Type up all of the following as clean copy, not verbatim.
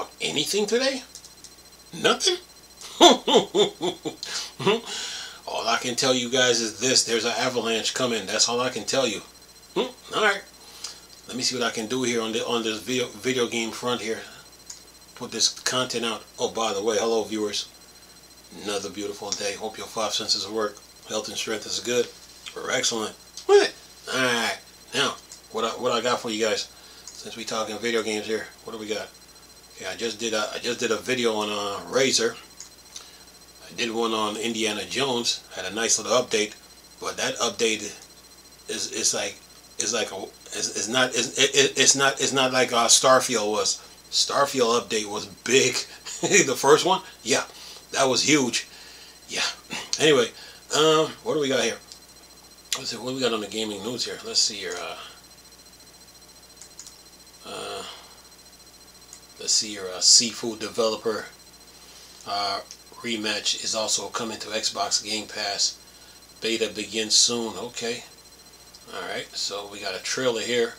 out anything today? Nothing? All I can tell you guys is this. There's an avalanche coming. That's all I can tell you. Alright. Let me see what I can do here on this video game front here. Put this content out. Oh, by the way, hello viewers. Another beautiful day. Hope your five senses work. Health and strength is good. Or excellent. Alright. Now, what I got for you guys. Since we talking video games here, what do we got? Okay, I just did a video on Razer. I did one on Indiana Jones. Had a nice little update, but that update is not like Starfield was. Starfield update was big. The first one, yeah, that was huge. Yeah. Anyway, what do we got here? Let's see what do we got on the gaming news here. Let's see here. Let's see here. Seafood developer Rematch is also coming to Xbox Game Pass. Beta begins soon. Okay. Alright, so we got a trailer here,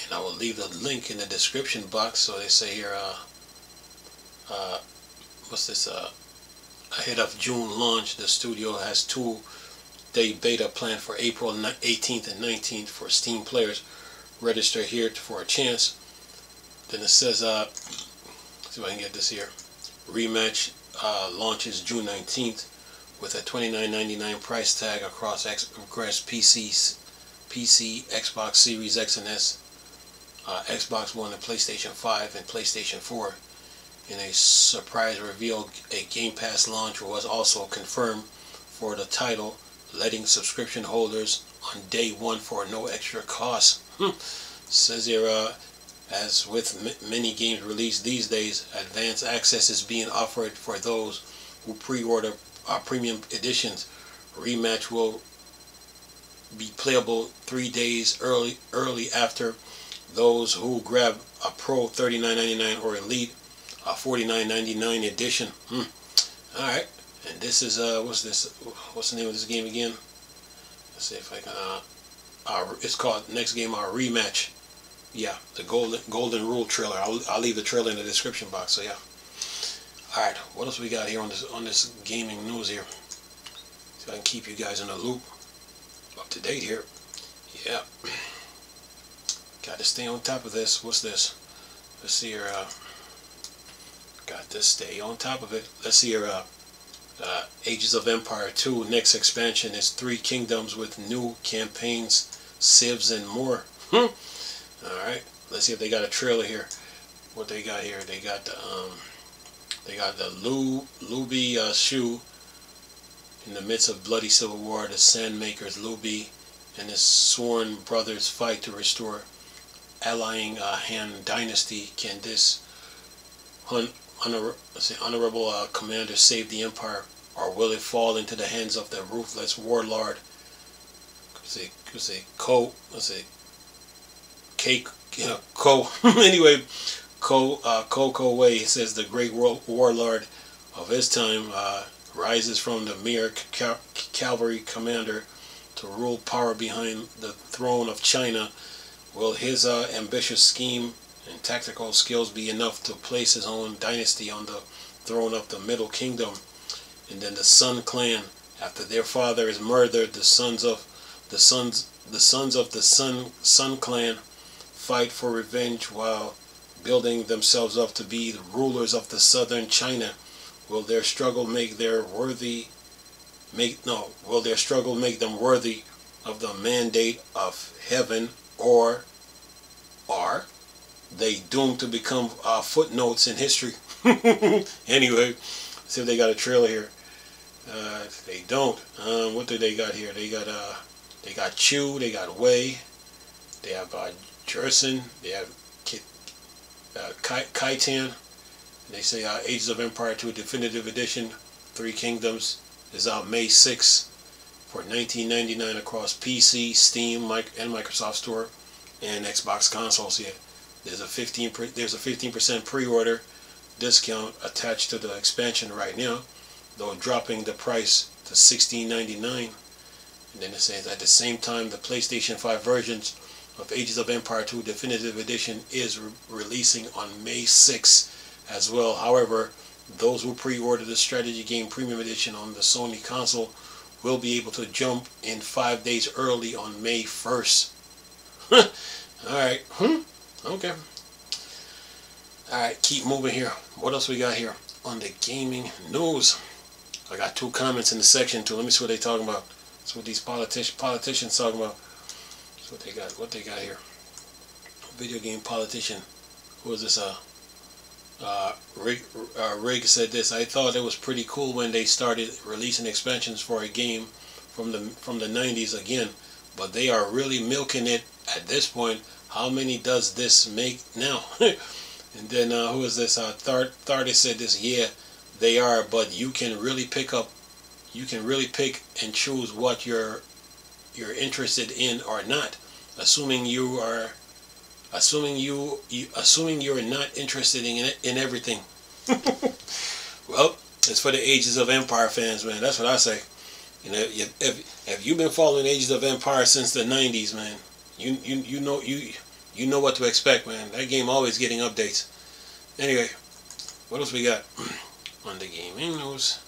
and I will leave the link in the description box. So they say here, what's this, ahead of June launch, the studio has 2-day beta planned for April 18th and 19th for Steam players. Register here for a chance. Then it says, let's see if I can get this here. Rematch launches June 19th with a $29.99 price tag across PC, Xbox Series X and S, Xbox One and PlayStation 5 and PlayStation 4. In a surprise reveal, a Game Pass launch was also confirmed for the title, letting subscription holders on day one for no extra cost. Says here, as with many games released these days, advanced access is being offered for those who pre-order premium editions. Rematch will be playable 3 days early after those who grab a Pro $39.99 or Elite $49.99 edition. Alright, and this is what's the name of this game again? Let's see if I can it's called next game Rematch. Yeah, the Golden Rule trailer. I'll leave the trailer in the description box. So yeah. Alright, what else we got here on this gaming news here? So I can keep you guys in the loop, up to date here. Yeah. Got to stay on top of this. What's this? Let's see here. Got to stay on top of it. Let's see here. Ages of Empire 2 next expansion is 3 kingdoms with new campaigns, civs, and more. Alright, let's see if they got a trailer here. What they got here? They got the Liu Bei Shu. In the midst of bloody civil war, the Sandmakers Liu Bei and his sworn brothers fight to restore allying Han Dynasty. Can this honorable commander save the empire, or will it fall into the hands of the ruthless warlord? Anyway, Ko Wei says the great warlord of his time rises from the mere cavalry commander to rule power behind the throne of China. Will his ambitious scheme and tactical skills be enough to place his own dynasty on the throne of the Middle Kingdom? And then the Sun Clan, after their father is murdered, the sons of the Sun Clan fight for revenge while building themselves up to be the rulers of the southern China. Will their struggle make them worthy of the mandate of heaven, or are they doomed to become footnotes in history? Anyway, see if they got a trailer here. They don't. What do they got here? They got Chu, they got Wei, they have Jerson, they have Kaitan. They say Ages of Empire 2 Definitive Edition, 3 Kingdoms, is out May 6th for $19.99 across PC, Steam, and Microsoft Store, and Xbox consoles here. There's a 15% pre-order discount attached to the expansion right now, though dropping the price to $16.99. And then it says at the same time the PlayStation 5 versions of Ages of Empire 2 Definitive Edition is releasing on May 6th as well. However, those who pre-order the strategy game premium edition on the Sony console will be able to jump in 5 days early on May 1st. Alright. Okay. Alright, keep moving here. What else we got here on the gaming news? I got 2 comments in the section too. Let me see what they're talking about. That's what these politicians talking about. That's what they got. What they got here. Video game politician. Who is this? Rig said this. I thought it was pretty cool when they started releasing expansions for a game from the 90s again, but they are really milking it at this point. How many does this make now? And then who is this? Thardy said this. Yeah, they are, but you can really pick and choose what you're interested in or not, assuming you're not interested in everything. Well, it's for the Ages of Empire fans, man. That's what I say. You know, if you've been following Ages of Empire since the 90s, man, you know what to expect, man. That game always getting updates. Anyway, what else we got on the gaming news?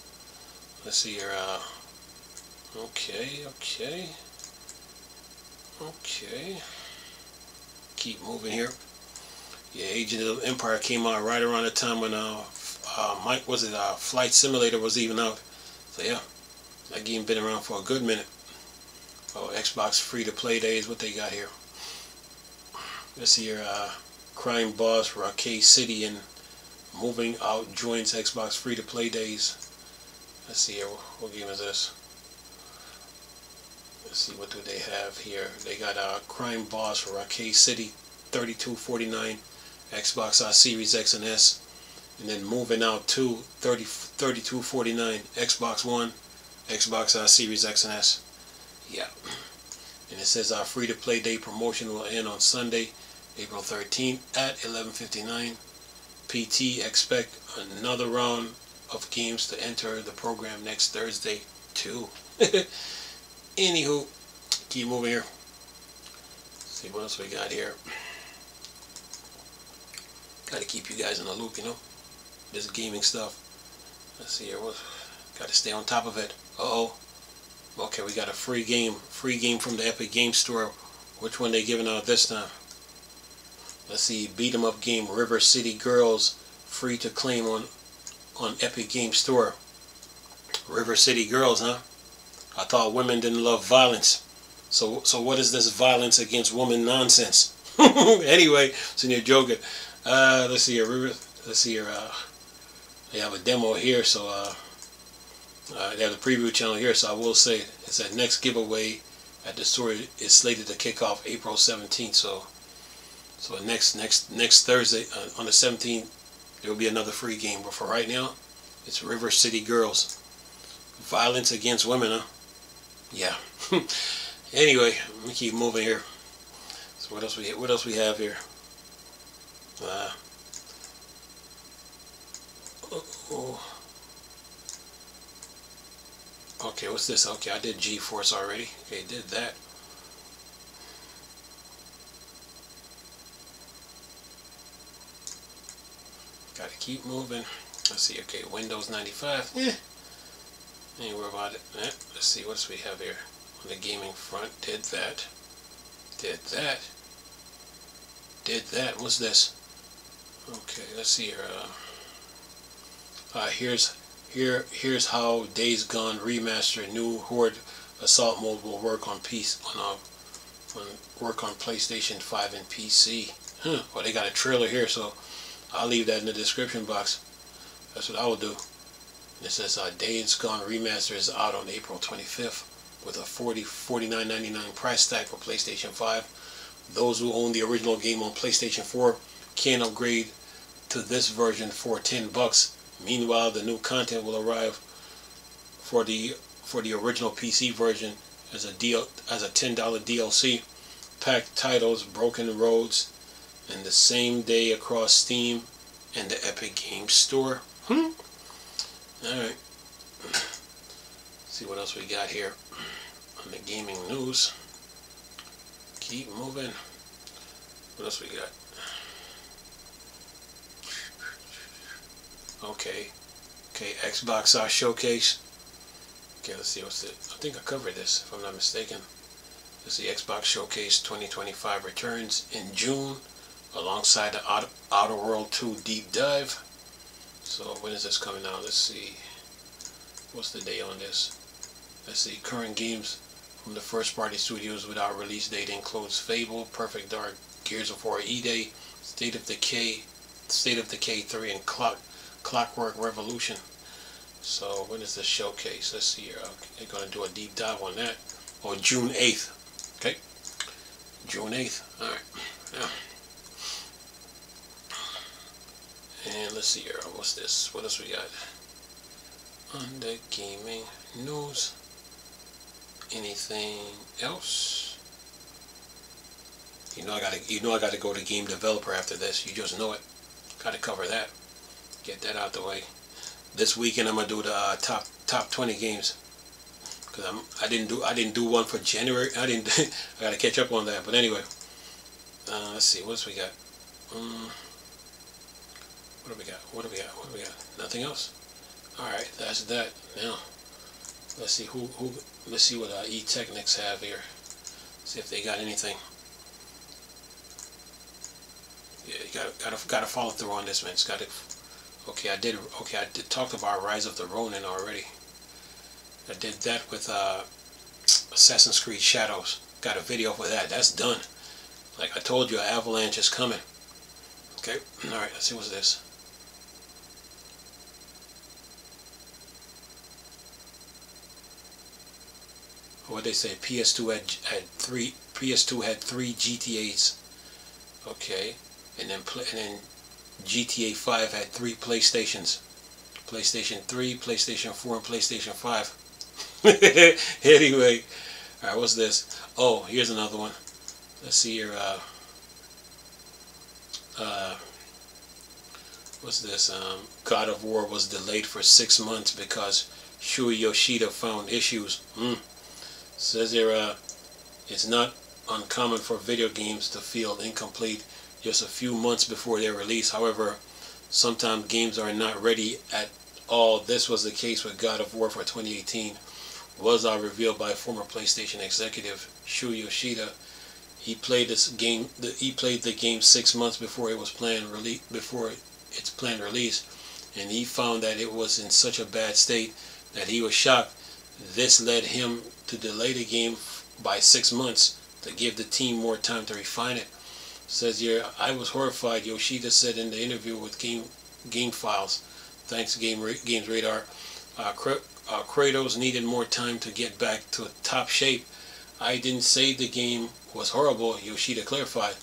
Let's see here. Okay. Keep moving here. Yeah, Agent of Empire came out right around the time when Flight Simulator was even out. So yeah, that game been around for a good minute. Oh, Xbox free-to-play days. What they got here? Let's see here. Crime boss Raquel City and moving out joins Xbox free-to-play days. Let's see here. What game is this? Let's see, what do they have here? They got Crime Boss Raquel City, $32.49, Xbox Series X and S, and then Moving Out 2, $32.49, Xbox One, Xbox Series X and S. Yeah. And it says our free-to-play day promotion will end on Sunday, April 13th at 11:59 PT. Expect another round of games to enter the program next Thursday too. Anywho, keep moving here. Let's see what else we got here. Got to keep you guys in the loop, you know. This gaming stuff. Let's see here. Got to stay on top of it. Okay, we got a free game from the Epic Game Store. Which one they giving out this time? Let's see. Beat 'em up game River City Girls, free to claim on Epic Game Store. River City Girls, huh? I thought women didn't love violence. So what is this violence against women nonsense? Anyway, so you're joking. Let's see here. Let's see here. They have a demo here, so they have the preview channel here. So I will say it's that next giveaway at the store is slated to kick off April 17th. So next Thursday on the 17th there will be another free game. But for right now, it's River City Girls. Violence against women, huh? Yeah. Anyway, let me keep moving here. So what else we have here? Okay, what's this? Okay, I did GeForce already. Okay, did that. Gotta keep moving. Let's see. Okay, Windows 95. Ain't worry about it. Let's see what else we have here on the gaming front. Did that. What's this? Okay, let's see here. Here's how Days Gone Remastered new Horde Assault mode will work on PlayStation 5 and PC. Well, they got a trailer here, so I'll leave that in the description box. That's what I will do. It says Days Gone Remastered is out on April 25th with a $49.99 price tag for PlayStation 5. Those who own the original game on PlayStation 4 can upgrade to this version for $10. Meanwhile, the new content will arrive for the original PC version as a $10 DLC. Packed titles, Broken Roads, and the same day across Steam and the Epic Games Store. Alright. See what else we got here on the gaming news. Keep moving. What else we got? Okay. Okay, Xbox Showcase. Okay, let's see what's it. I think I covered this if I'm not mistaken. Let's see, Xbox Showcase 2025 returns in June alongside the Outer World 2 Deep Dive. So when is this coming out? Let's see. What's the date on this? Let's see. Current games from the first party studios without release date includes Fable, Perfect Dark, Gears of War E-Day, State of Decay 3, and Clockwork Revolution. So when is this showcase? Let's see here. They're going to do a deep dive on that. On June 8th. Okay. June 8th. Alright. Yeah. And let's see here. What's this? What else we got? On the gaming news. Anything else? I gotta go to game developer after this. You just know it. Gotta cover that. Get that out the way. This weekend I'm gonna do the top 20 games. Cause I didn't do one for January. I gotta catch up on that. But anyway, let's see. What else we got? What do we got? What do we got? What do we got? Nothing else. All right, that's that. Now, let's see let's see what eTechnics have here. See if they got anything. Yeah, you gotta follow through on this, man. It's gotta. Okay, I did talk about Rise of the Ronin already. I did that with Assassin's Creed Shadows. Got a video for that. That's done. Like I told you, Avalanche is coming. Okay. All right. Let's see what's this. What they say? PS2 had three. PS2 had 3 GTAs. Okay, and then GTA 5 had 3 PlayStations. PlayStation 3, PlayStation 4, and PlayStation 5. Anyway, all right. What's this? Oh, here's another one. Let's see here. What's this? God of War was delayed for 6 months because Shuei Yoshida found issues. Says here, it's not uncommon for video games to feel incomplete just a few months before their release. However, sometimes games are not ready at all. This was the case with God of War for 2018. Was revealed by former PlayStation executive Shuei Yoshida. He played the game 6 months before its planned release, and he found that it was in such a bad state that he was shocked. This led him to delay the game by 6 months to give the team more time to refine it. Says here, I was horrified, Yoshida said in the interview with Game Files. Thanks Games Radar. Kratos needed more time to get back to top shape. I didn't say the game was horrible, Yoshida clarified.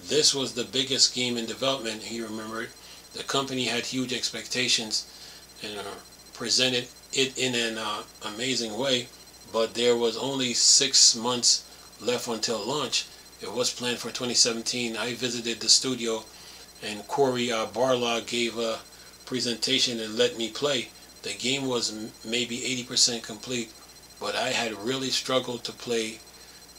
This was the biggest game in development, he remembered. The company had huge expectations and presented it in an amazing way, but there was only 6 months left until launch. It was planned for 2017. I visited the studio and Cory Barlog gave a presentation and let me play. The game was maybe 80% complete, but I had really struggled to play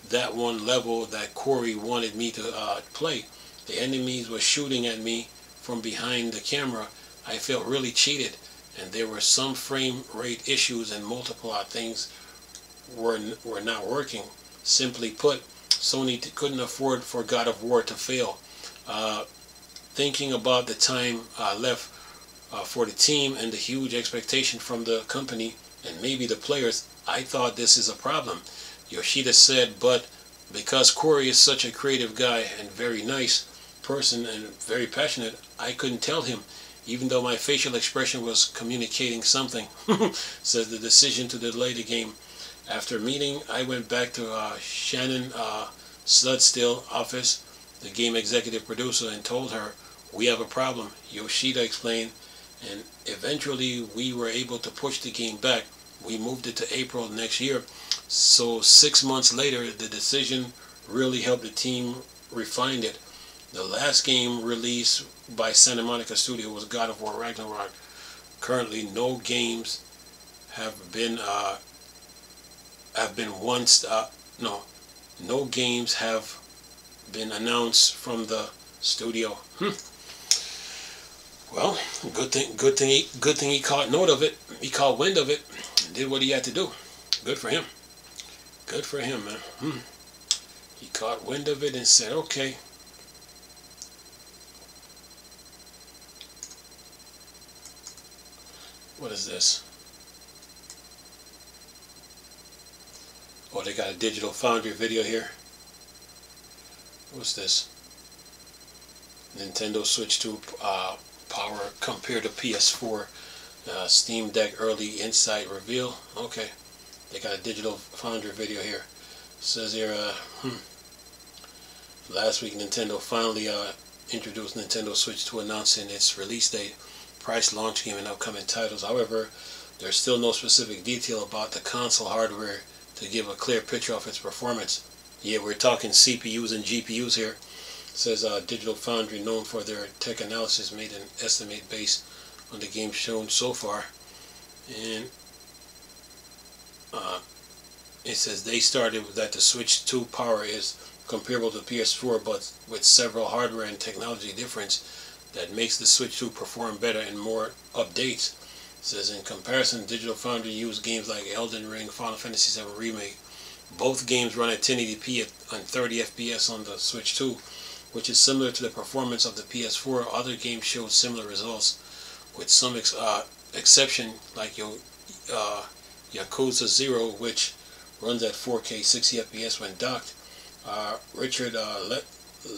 that one level that Cory wanted me to play. The enemies were shooting at me from behind the camera. I felt really cheated, and there were some frame rate issues and multiple things were not working. Simply put, Sony couldn't afford for God of War to fail. Thinking about the time left for the team and the huge expectation from the company and maybe the players, I thought this is a problem. Yoshida said, but because Cory is such a creative guy and very nice person and very passionate, I couldn't tell him, even though my facial expression was communicating something. Says the decision to delay the game. After meeting, I went back to Shannon Sludstill's office, the game executive producer, and told her, we have a problem, Yoshida explained, and eventually we were able to push the game back. We moved it to April next year. So 6 months later, the decision really helped the team refine it. The last game released by Santa Monica Studio was God of War Ragnarok. Currently, no games have been no games have been announced from the studio. Well, good thing he caught note of it. He caught wind of it and did what he had to do. Good for him. Good for him, man. He caught wind of it and said, okay. What is this? Oh, they got a Digital Foundry video here. What's this? Nintendo Switch 2 power compared to PS4. Steam Deck early insight reveal. Okay, they got a Digital Foundry video here. It says here, last week Nintendo finally introduced Nintendo Switch 2, announcing its release date, price, launch game, and upcoming titles. However, there's still no specific detail about the console hardware to give a clear picture of its performance. Yeah, we're talking CPUs and GPUs here. It says Digital Foundry, known for their tech analysis, made an estimate based on the games shown so far, and it says they started with that the Switch 2 power is comparable to PS4, but with several hardware and technology difference that makes the Switch 2 perform better and more updates. It says in comparison, Digital Foundry used games like Elden Ring, Final Fantasy VII Remake. Both games run at 1080p and 30 FPS on the Switch 2, which is similar to the performance of the PS4. Other games showed similar results, with some exception, like Yakuza 0, which runs at 4K 60 FPS when docked. Richard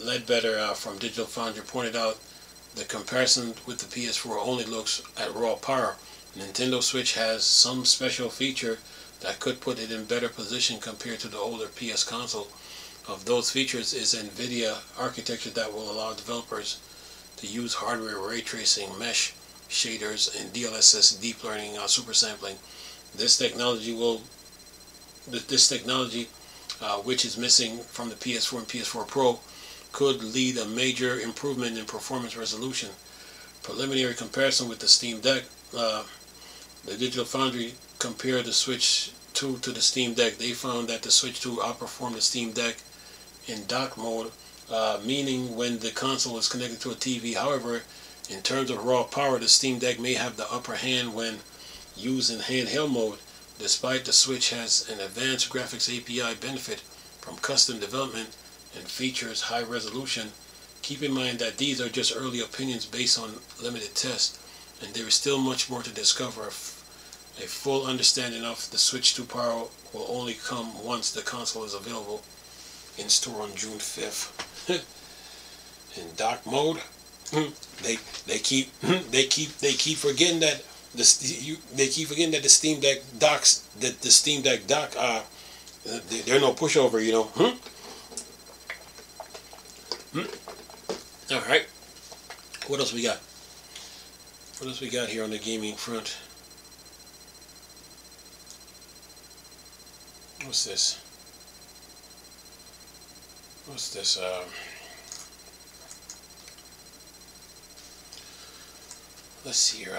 Ledbetter from Digital Foundry pointed out the comparison with the PS4 only looks at raw power. Nintendo Switch has some special feature that could put it in better position compared to the older PS console. Of those features is NVIDIA architecture that will allow developers to use hardware ray tracing, mesh shaders, and DLSS deep learning super sampling. This technology, which is missing from the PS4 and PS4 Pro, could lead a major improvement in performance resolution. Preliminary comparison with the Steam Deck. The Digital Foundry compared the Switch 2 to the Steam Deck. They found that the Switch 2 outperformed the Steam Deck in dock mode, meaning when the console is connected to a TV. However, in terms of raw power, the Steam Deck may have the upper hand when used in handheld mode. Despite the Switch has an advanced graphics API benefit from custom development and features high resolution, keep in mind that these are just early opinions based on limited tests, and there is still much more to discover. A full understanding of the Switch 2 power will only come once the console is available in store on June 5th. In dock mode, they keep forgetting that the Steam Deck docks, that the Steam Deck dock, they're no pushover, you know. All right, what else we got? What else we got here on the gaming front? What's this? What's this? Let's see here.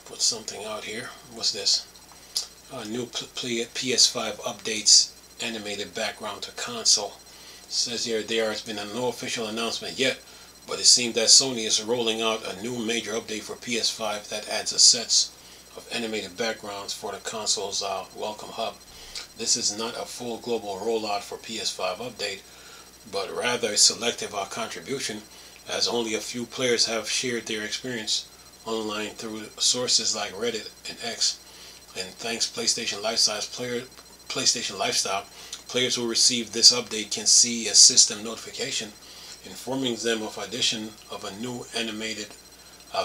Put something out here. What's this? New PS5 updates animated background to console. It says here there has been no official announcement yet, but it seems that Sony is rolling out a new major update for PS5 that adds a set of animated backgrounds for the console's welcome hub. This is not a full global rollout for PS5 update, but rather a selective contribution, as only a few players have shared their experience online through sources like Reddit and X. And thanks PlayStation Lifestyle, players who receive this update can see a system notification informing them of addition of a new animated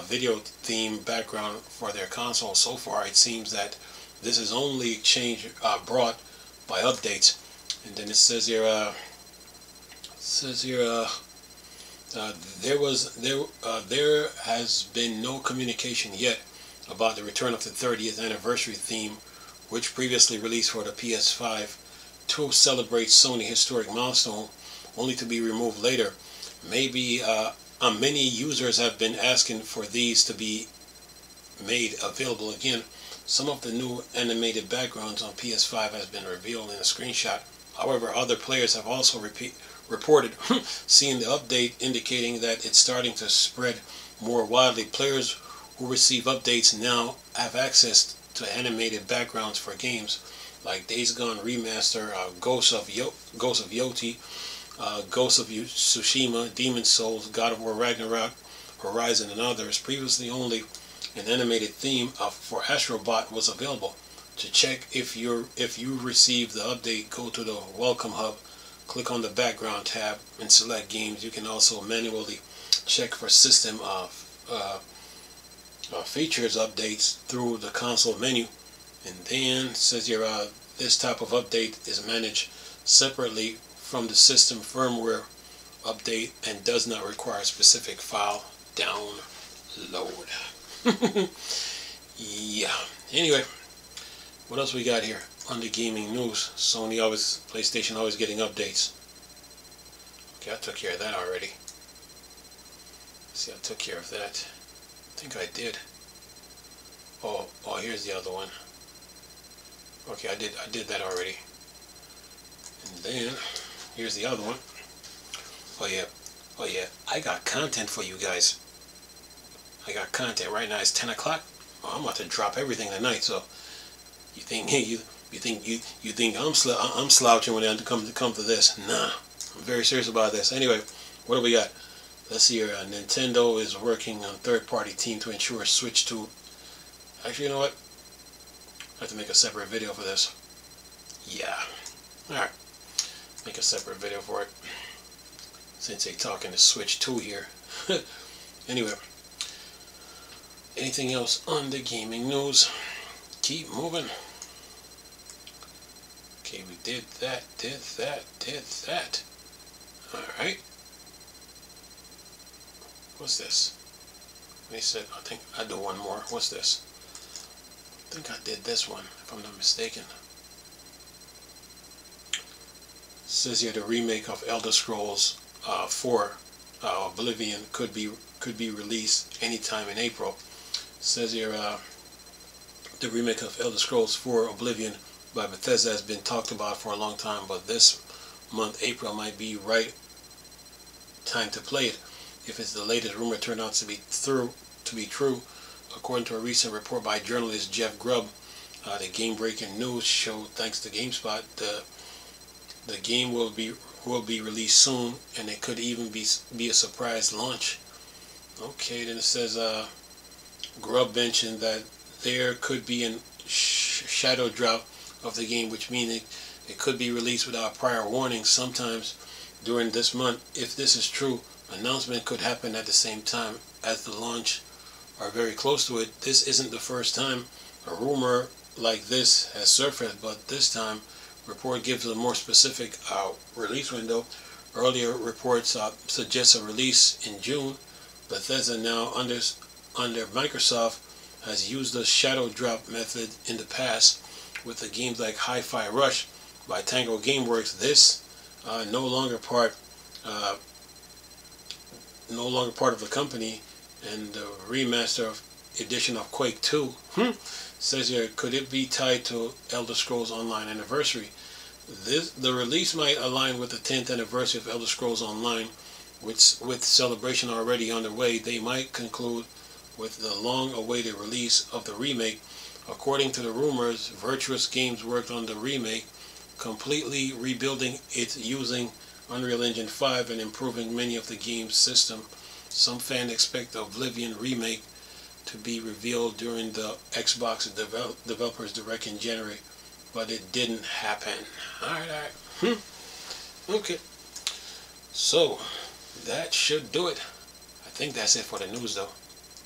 video theme background for their console. So far, it seems that this is only change brought by updates. And then it says here, there has been no communication yet about the return of the 30th anniversary theme, which previously released for the PS5 to celebrate Sony historic milestone, only to be removed later. Maybe many users have been asking for these to be made available again. Some of the new animated backgrounds on PS5 has been revealed in a screenshot. However, other players have also reported seeing the update, indicating that it's starting to spread more widely. Players who receive updates now have access to animated backgrounds for games like Days Gone Remaster, Ghost of Yoti, Ghost of Tsushima, Demon's Souls, God of War Ragnarok, Horizon, and others. Previously, only an animated theme for Astrobot was available. To check if you received the update, go to the Welcome Hub, click on the Background tab, and select games. You can also manually check for system features updates through the console menu. And then it says here, this type of update is managed separately from the system firmware update and does not require specific file download. Yeah. Anyway, what else we got here on the gaming news? PlayStation always getting updates. Okay, I took care of that already. See, I took care of that. I think I did. Oh, here's the other one. Okay, I did that already. And then here's the other one. Oh yeah, I got content for you guys. I got content right now. It's 10 o'clock. Oh, I'm about to drop everything tonight. So you think you think I'm slouching when I come to this? Nah, I'm very serious about this. Anyway, what do we got? Let's see here. Nintendo is working on third-party team to ensure Switch 2. Actually, you know what? I have to make a separate video for this. Yeah. Alright. Make a separate video for it. Since they're talking to Switch 2 here. Anyway. Anything else on the gaming news? Keep moving. Okay, we did that. Alright. What's this? They said, I think I do one more. What's this? I think I did this one, if I'm not mistaken. It says here the remake of Elder Scrolls 4 Oblivion could be released anytime in April. It says here the remake of Elder Scrolls 4 Oblivion by Bethesda has been talked about for a long time, but this month, April, might be right time to play it. If it's the latest rumor turned out to be true, according to a recent report by journalist Jeff Grubb, the game-breaking news showed, thanks to GameSpot, the game will be released soon, and it could even be a surprise launch. Okay, then it says Grubb mentioned that there could be a shadow drop of the game, which means it could be released without prior warning sometimes during this month. If this is true, announcement could happen at the same time as the launch or very close to it. This isn't the first time a rumor like this has surfaced, but this time report gives a more specific release window. Earlier reports suggest a release in June. Bethesda, now under Microsoft, has used the shadow drop method in the past with the games like Hi-Fi Rush by Tango Gameworks. This no longer part of the company, and the remaster edition of Quake 2 says here, could it be tied to Elder Scrolls Online anniversary? The release might align with the 10th anniversary of Elder Scrolls Online, which, with celebration already underway, they might conclude with the long-awaited release of the remake. According to the rumors, Virtuous Games worked on the remake, completely rebuilding it using Unreal Engine 5 and improving many of the game's system. Some fans expect the Oblivion remake to be revealed during the Xbox Developers Direct in January, but it didn't happen. Alright. Okay. So, that should do it. I think that's it for the news, though.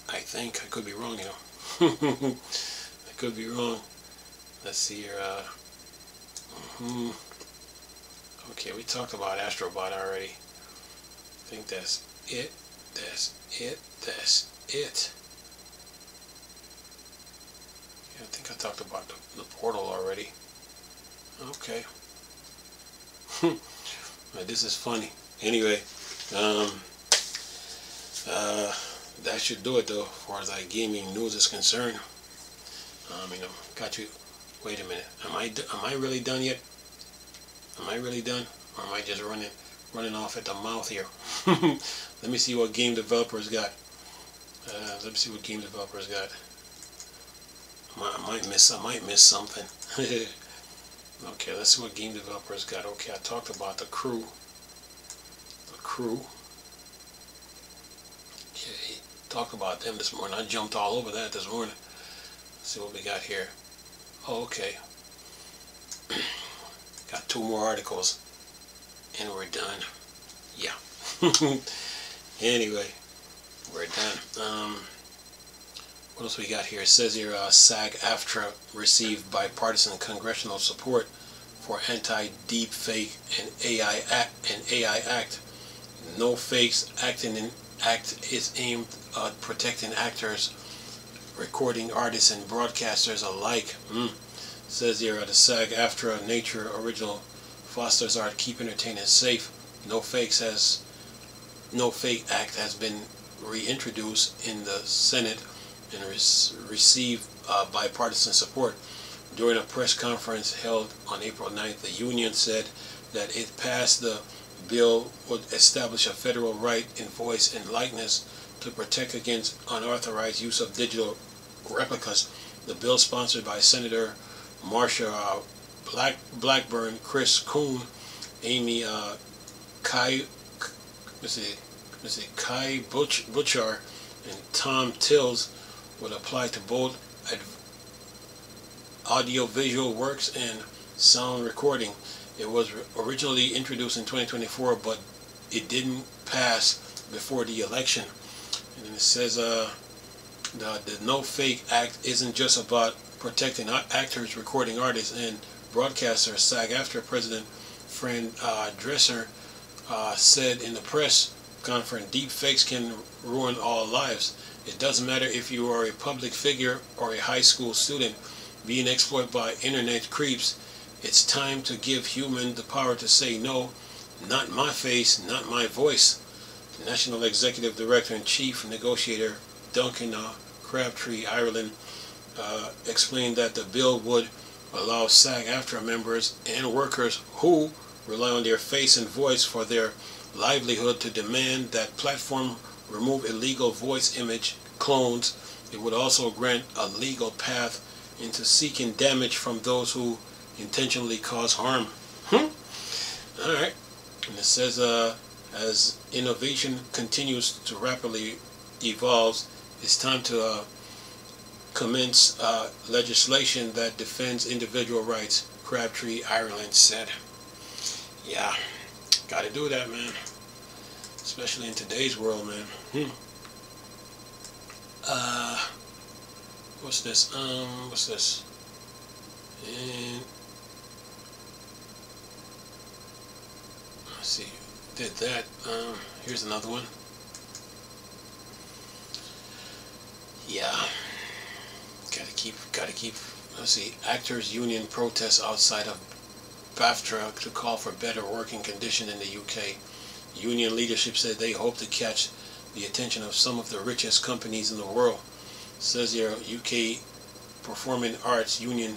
I think. I could be wrong, you know. I could be wrong. Let's see here. Okay, we talked about Astrobot already. I think that's it. That's it. Yeah, I think I talked about the portal already. Okay. This is funny. Anyway, that should do it, though, as far as like gaming news is concerned. Got you. Wait a minute. Am I really done yet? Am I really done, or am I just running off at the mouth here? Let me see what game developers got. Let me see what game developers got. I might miss something. Okay, let's see what game developers got. Okay, I talked about the crew. The crew. Okay, talked about them this morning. I jumped all over that this morning. Let's see what we got here. Oh, okay. Got 2 more articles, and we're done. Yeah. Anyway, we're done. What else we got here? It says here, SAG-AFTRA received bipartisan congressional support for anti-deepfake and AI Act. No Fakes Act is aimed at protecting actors, recording artists, and broadcasters alike. Says here, the SAG-AFTRA Nature Original fosters art, keep entertainment safe. No Fake Act has been reintroduced in the Senate and received bipartisan support. During a press conference held on April 9th, the union said that it passed the bill would establish a federal right in voice and likeness to protect against unauthorized use of digital replicas. The bill, sponsored by Senator Marsha Blackburn, Chris Coon, Amy Kai Butcher, and Tom Tills, would apply to both audiovisual works and sound recording. It was originally introduced in 2024, but it didn't pass before the election. And then it says the No Fake Act isn't just about protecting actors, recording artists, and broadcasters. SAG-AFTRA President Fran Drescher said in the press conference, deep fakes can ruin all lives. It doesn't matter if you are a public figure or a high school student being exploited by internet creeps. It's time to give humans the power to say no, not my face, not my voice. National Executive Director and Chief Negotiator Duncan Crabtree Ireland explained that the bill would allow SAG-AFTRA members and workers who rely on their face and voice for their livelihood to demand that platform remove illegal voice image clones. It would also grant a legal path into seeking damage from those who intentionally cause harm. Alright. And it says, as innovation continues to rapidly evolve, it's time to commence legislation that defends individual rights, Crabtree Ireland said. Yeah, gotta do that, man. Especially in today's world, man. What's this? What's this? And let's see. Did that. Here's another one. Yeah. Gotta keep. Let's see. Actors Union protests outside of BAFTA to call for better working conditions in the UK. Union leadership said they hope to catch the attention of some of the richest companies in the world. Says here, UK Performing Arts Union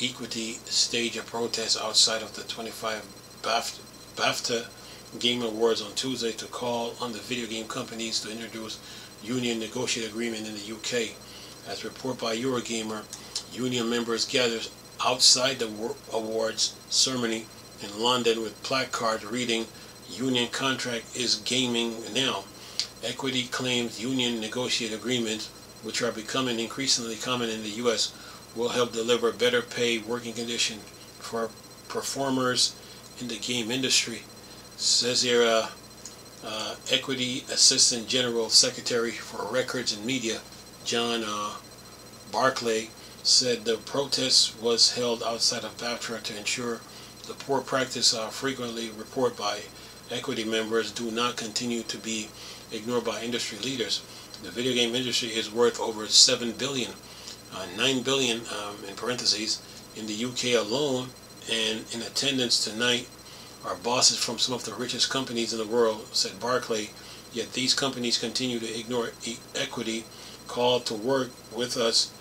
Equity staged a protest outside of the 25 BAFTA Game Awards on Tuesday to call on the video game companies to introduce union negotiated agreement in the UK. As reported by Eurogamer, union members gathered outside the awards ceremony in London with placards reading, "Union contract is gaming now." Equity claims union negotiated agreements, which are becoming increasingly common in the U.S., will help deliver better pay, working conditions for performers in the game industry. Says here, Equity Assistant General Secretary for Records and Media, John Barclay, said the protest was held outside of BAFTA to ensure the poor practice frequently reported by Equity members do not continue to be ignored by industry leaders. The video game industry is worth over $7 billion, 9 billion in parentheses, in the UK alone, and in attendance tonight are bosses from some of the richest companies in the world, said Barclay. Yet these companies continue to ignore Equity call to work with us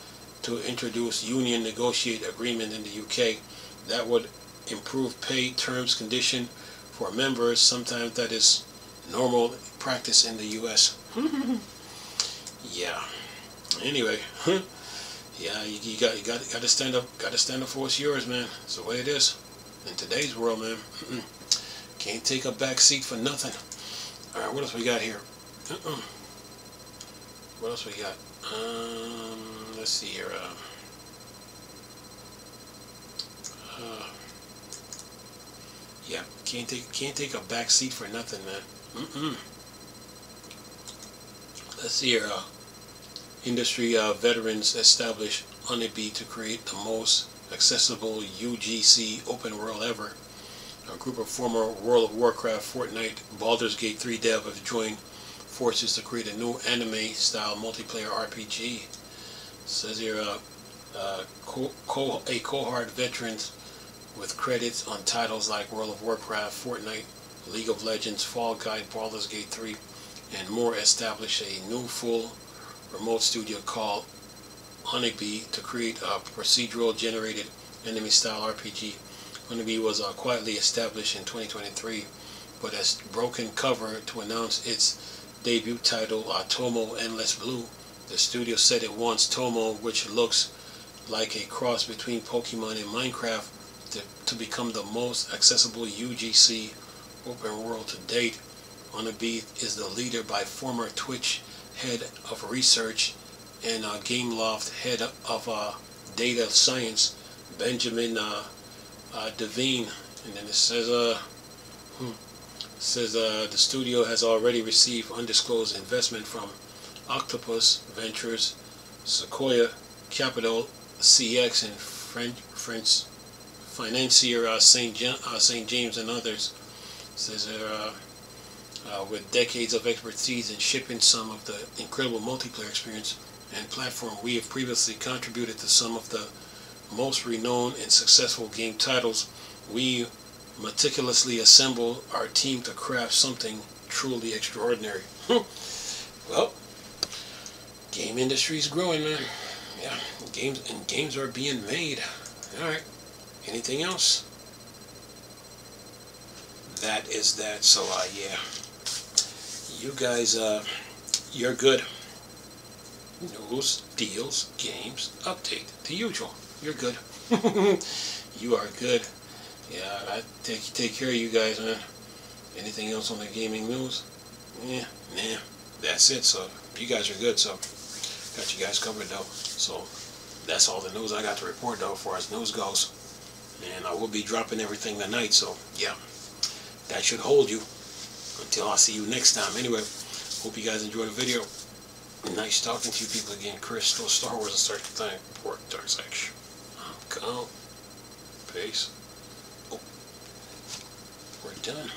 to introduce union negotiated agreement in the UK that would improve pay terms condition for members. Sometimes that is normal practice in the U.S. Yeah. Anyway, yeah, you got to stand up. Got to stand up for what's yours, man. It's the way it is in today's world, man. Can't take a back seat for nothing. All right, what else we got here? What else we got? Let's see here. Yeah, can't take a back seat for nothing, man. Let's see here. Industry veterans established Honeybee to create the most accessible UGC open world ever. A group of former World of Warcraft, Fortnite, Baldur's Gate 3 dev have joined forces to create a new anime-style multiplayer RPG. It says here, a cohort veterans with credits on titles like World of Warcraft, Fortnite, League of Legends, Fall Guys, Baldur's Gate 3, and more established a new full remote studio called Honeybee to create a procedural generated anime-style RPG. Honeybee was quietly established in 2023, but has broken cover to announce its debut title, Tomo Endless Blue. The studio said it wants Tomo, which looks like a cross between Pokemon and Minecraft, to become the most accessible UGC open world to date. Honeybee is the leader by former Twitch head of research and Gameloft head of data science, Benjamin Devine. And then it says the studio has already received undisclosed investment from Octopus Ventures, Sequoia Capital, CX, and French financier St. James and others. It says with decades of expertise in shipping some of the incredible multiplayer experience and platform, we have previously contributed to some of the most renowned and successful game titles. We meticulously assemble our team to craft something truly extraordinary. Well, game industry is growing, man. Yeah, games are being made. All right. Anything else? That is that. So yeah, you guys, you're good. News, deals, games, update. The usual. You're good. You are good. Yeah, I take care of you guys, man. Anything else on the gaming news? Yeah, nah. That's it. So you guys are good. So got you guys covered though. So that's all the news I got to report though, as far as news goes. And I will be dropping everything tonight. So yeah, that should hold you until I see you next time. Anyway, hope you guys enjoyed the video. Nice talking to you people again. Crystal, Star Wars, and Search for Time. Report, Dark Section. I'm gone. Peace. Oh, we're done.